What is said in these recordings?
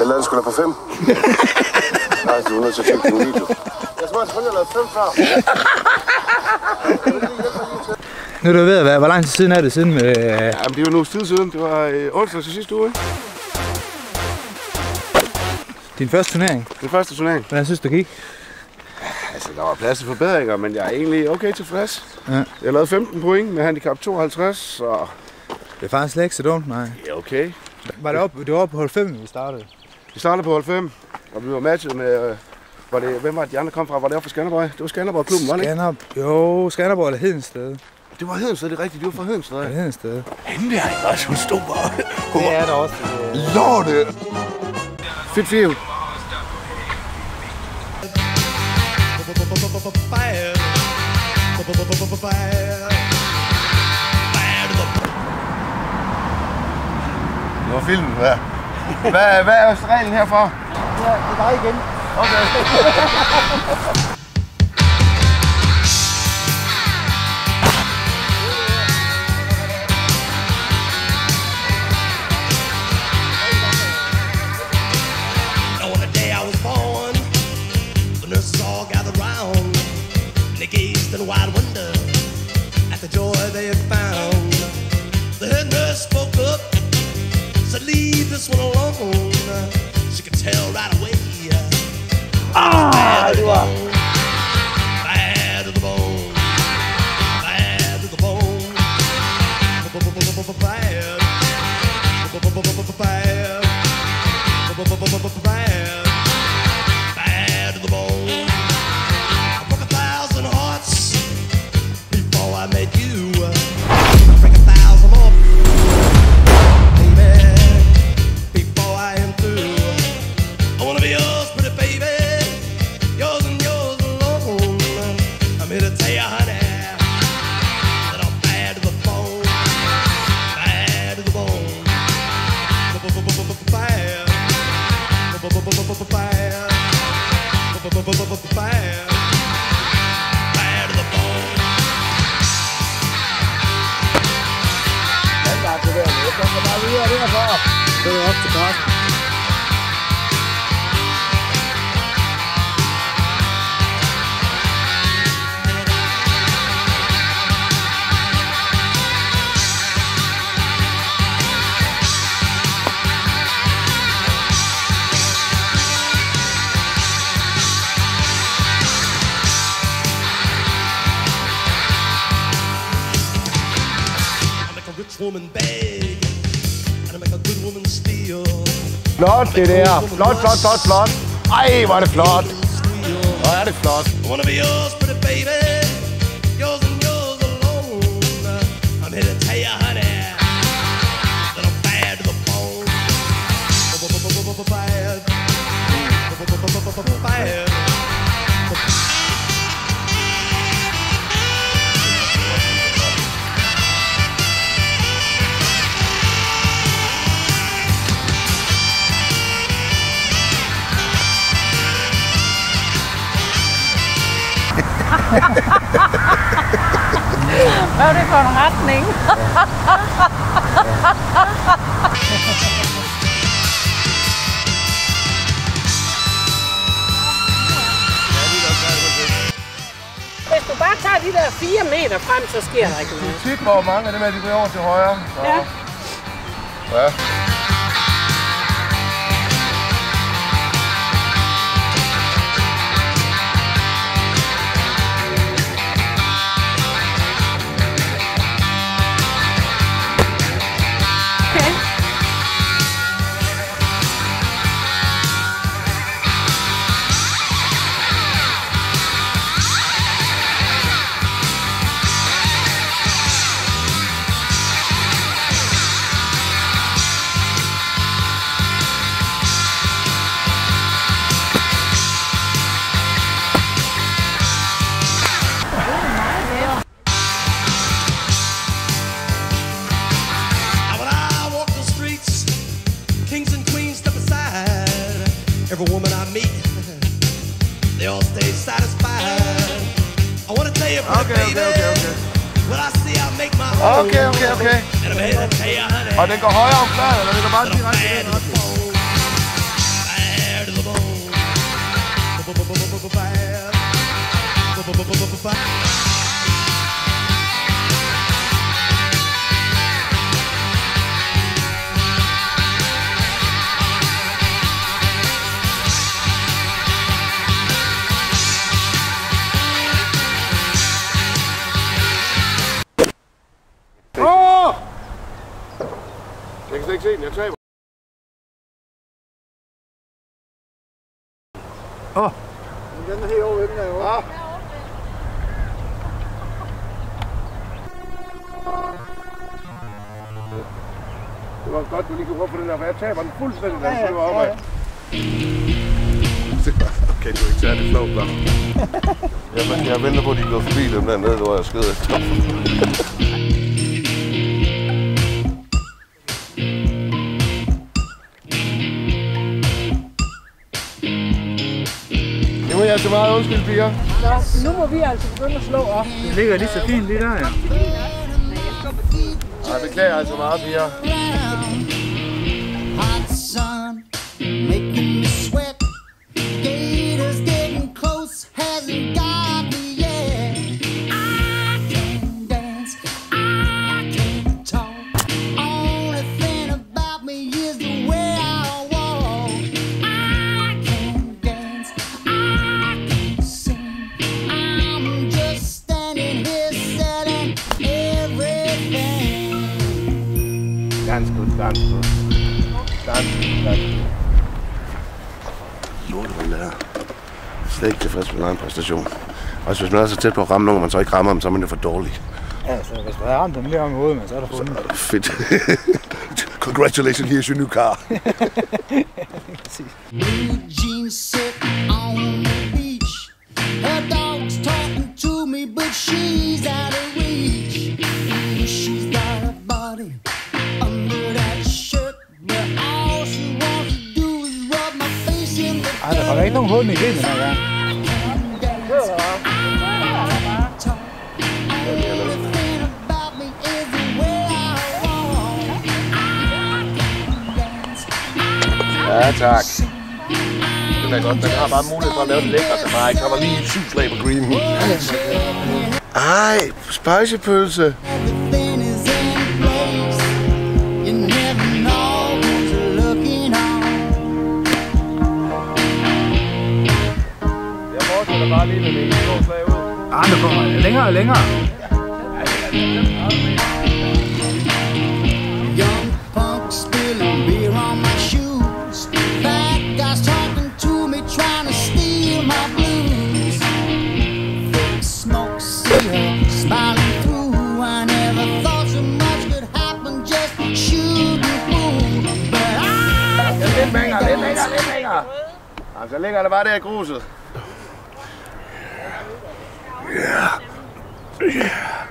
Jeg lavede sgu da på 5. Nej, du er nødt til at tjekke din video. Jeg tror selvfølgelig, jeg lavede 5 før. Nu er du ved at være, hvor lang tid siden er det siden med... Jamen, det var nu tid siden. Det var onsdag til sidste uge, ikke? Din første turnering? Den første turnering. Hvordan synes du gik? Altså, der var plads til forbedringer, men jeg er egentlig okay tilfreds. Ja. Jeg lavede 15 point med handicap 52, så... Det er faktisk slet ikke så dumt, nej. Ja, okay. Var det oppe på hold 5, vi startede? Vi startede på hold 5, og vi var matchet med... hvem var det, de andre kom fra? Var det oppe fra Skanderborg? Det var Skanderborg-klubben, var det ikke? Skanderborg eller Hedensted. Det var Hedensted, det er rigtigt. De var fra Hedensted. Ja, Hedensted. Hende der, ikke også? Hun stod bare... Det er der også. Lorte! Fedt fint. Det var filmen, hvad? Hvad er reglen herfra? Ja, det er dig igen. Okay. In wide wonder at the joy they had found. The head nurse spoke up, said, "Leave this one alone." She could tell right away. Bad to the bone, bad to the bone, bad to the bone, bad, bad to the bone. I broke 1,000 hearts before I met you. I break 1,000 more, baby, before I am through. I wanna be yours, pretty baby, yours and yours alone. I'm here to tell you, honey, that I'm bad to the bone, bad to the bone, bad, bad, bad. Det er op til Carsten. Woman beg, and I make a good woman steal. Flot det der. Flot, flot, flot, flot. Ej, hvor er det flot. Hvor er det flot. I wanna be yours, pretty baby, yours and yours alone. I'm here to tell you, honey, that I'm bad to the bone. Bad, bad. Hvad er det for en retning? Hvis du bare tager de der 4 meter frem, så sker der ikke noget. Tit, hvor mange af dem er, de bliver over til højre. Så. Ja. Ja. Every woman I meet, they all stay satisfied. I want to tell you, baby, what I see, I make my own. Okay. And I'm here to tell you, honey, Og den går højere om fladen, eller det går bare direkte ind? Åh. Den er helt over den derovre. Ja. Det var godt, du lige kunne råbe på den der, for jeg taber den fuldstændig, da jeg flyver opad. Okay, du er ikke særlig flot, da. Jeg venter på, at de går forbi dem dernede, hvor jeg skød efter. Det må jeg så meget undskylde, piger. Nå, nu må vi altså begynde at slå op. Det ligger lige så fint lige der, ja. Jeg beklager altså meget, piger. Hot sun making me sweat. Gators getting close, hasn't got me yet. I can't dance, I can't talk. Only thing about me is the way I walk. I can't dance, I can't sing. I'm just standing here selling everything. Ganske godt. Lortehold er slet ikke tilfreds med sin egen præstation. Også hvis man er så tæt på at ramme nogen, man så ikke rammer dem, så er man jo for dårlig. Ja, så hvis man har ramt dem lige om i hovedet, så er der fundet. Fedt. Congratulations, here's your new car. Blue jeans sit on the beach. Her dog's talking to me, but she's out of reach. She's got a body under that shirt, but all she wants to do is rub my face in the Ej, der er ikke nogen hul i grillen den her gang. Ja, tak. Det er godt. Den har bare mulighed for at lave det lækkert. Der bare ikke kommer lige et 7 slag på green. Ej, spejsepølse. Jeg fortsætter bare lige med min 2 slag ud. Ej, nu kommer det længere og længere. Young punk spilling beer on my shoes. Bad guys talking to me, trying to steal my blues. Thick smoke, see her smiling through. I never thought so much could happen, just shooting pool. But Lidt længere. Altså, ligger der bare der i gruset.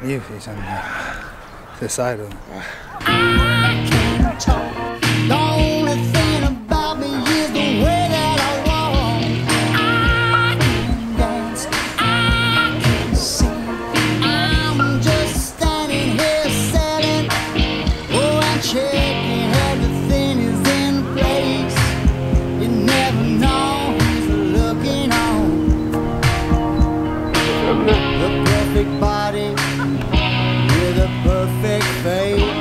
Lige sådan her. Det er sejt ud. the only thing about me is the way that I walk. I can dance, I can sing. I'm just standing here selling. Oh, I'm checking everything is in place. You never know who's looking on. The perfect body with a perfect face.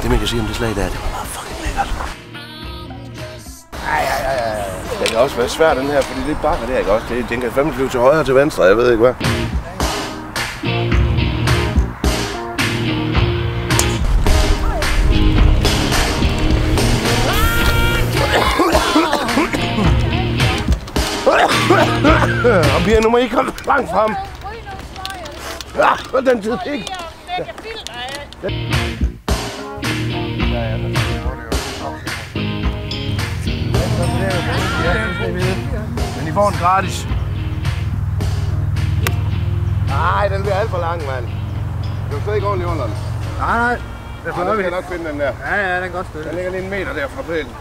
Det man kan sige om det slag der, det var meget fucking lækkert. Det kan også være svært den her, fordi det bakker der, ikke også? Det tænker 25 til højre og til venstre, jeg ved ikke hvad. Og Pia, nu må I komme langt frem. Ja, den tid ikke. Men I får den gratis. Nej, den bliver alt for lang, mand. Du kan ikke ordentligt under den. Nej. Det Jeg skal nok finde den der. Ja, den er godt støtte. Den ligger lige en meter der fra pælen.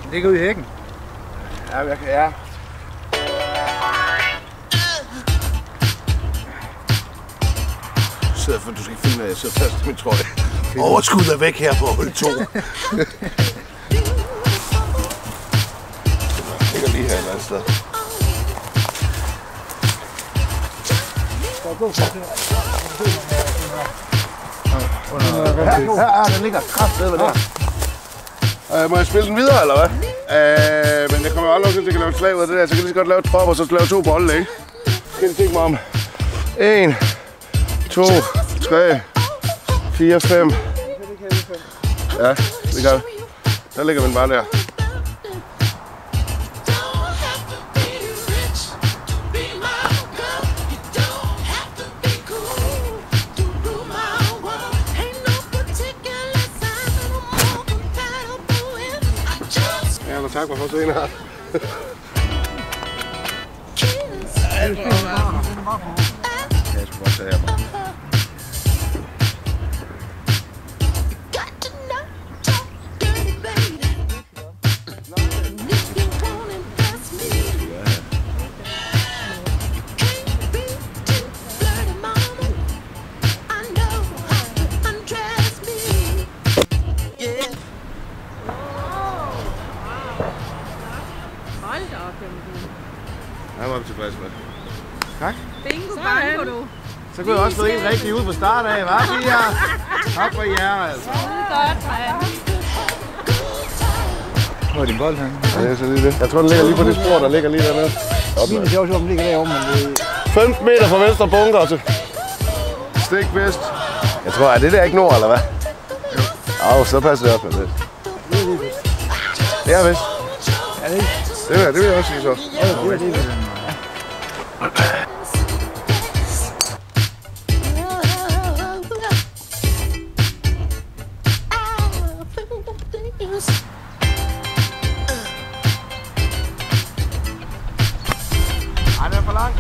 Den ligger ude i hækken. Ja, jeg kan, ja. Du skal ikke filme, at jeg sidder fast i min trøje. Overskuddet er væk her på hul 2. Det ligger lige her et eller andet sted. Den ligger kraftedeme der. Må jeg spille den videre, eller hvad? Men jeg kommer jo aldrig til at lave et slag ud af det der, så kan jeg lige så godt lave et trop, og så lave 2 bolde, ikke? Skal jeg tænke mig om. 1, 2, 3, 4, 5. Ja, det gør vi. Der ligger den bare der. Ja, tak for senere. Jeg skal bare tage her. Der var vi tilfredse med. Tak. Bingo, bango du. Så kunne jeg også få en rigtig ud på start af, hva' Pia? Tak for jer, altså. Godt, mand. Hvor er din bold her? Ja, det er så lige det. Jeg tror, den ligger lige på det spor, der ligger lige dernede. Det er sjovt, den ligger derovre, men det... 15 meter fra venstre bunker til stik vest. Jeg tror, er det der ikke nord, eller hvad? Jo, så passer det op med det. Det er vist. Ja, det er Det vil jeg også sige så. Ja, det er det. Ej, den er for lang.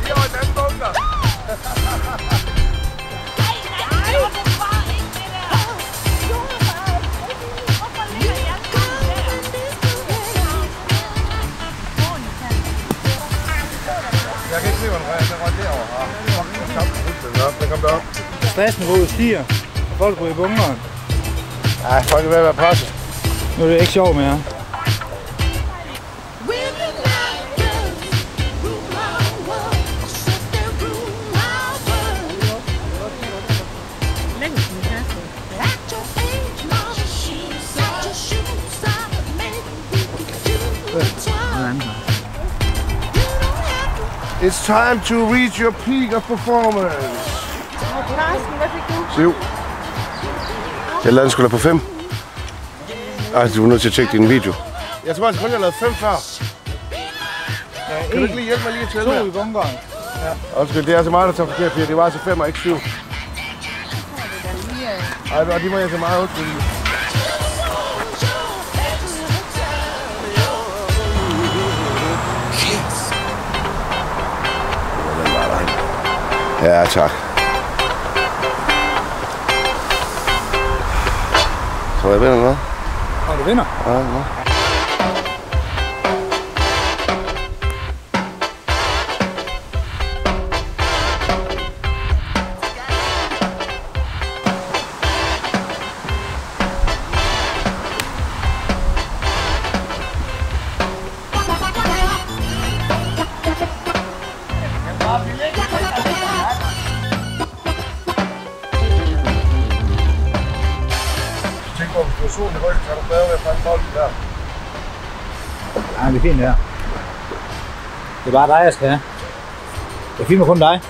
Lige over i den anden bunker. Jeg kan ikke se, hvor den røg derovre. Den kom derop. Stressniveauet stiger, og folk ryger i bunkeren. Ej, folk er ved at være presset. Nu er det ikke sjovt mere. It's time to reach your peak of performance. Carsten, hvad fik du? 7. Jeg lavede den sgu da på 5. Ej, du er nødt til at tjekke din video. Jeg tror altså kun, jeg lavede 5 før. Ja, Kan du ikke lige hjælpe mig lige at tælle 2 her? i bunkeren. Undskyld, det er altså meget, der tager forkert, fordi det var altså 5 og ikke 7. Ej, og de må jeg så meget undskylde. Ja, tak. Så jeg vinder noget? Og du vinder. Ja, ja. Hvis solen i ryggen, så er du bedre ved at fange bolden der. Ja, det er fint det her. Det er bare dig, jeg skal have. Jeg filmer kun dig.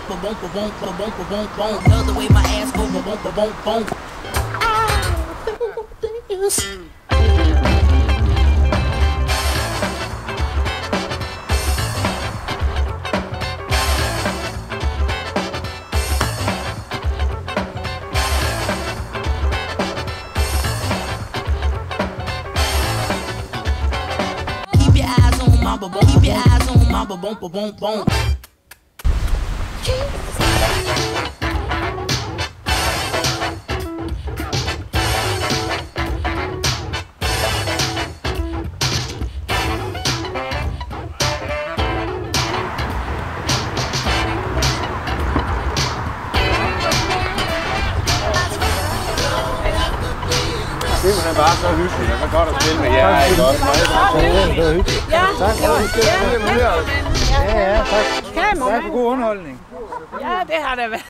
Love the way my ass go, keep your eyes on my ba-boom. Filmen er bare så hyggeligt, og så godt at spille med jer, ikke også? Det var hyggeligt. Ja, Tak. ja, Ja, tak. kæmpe Tak for god underholdning. Ja, det har det været.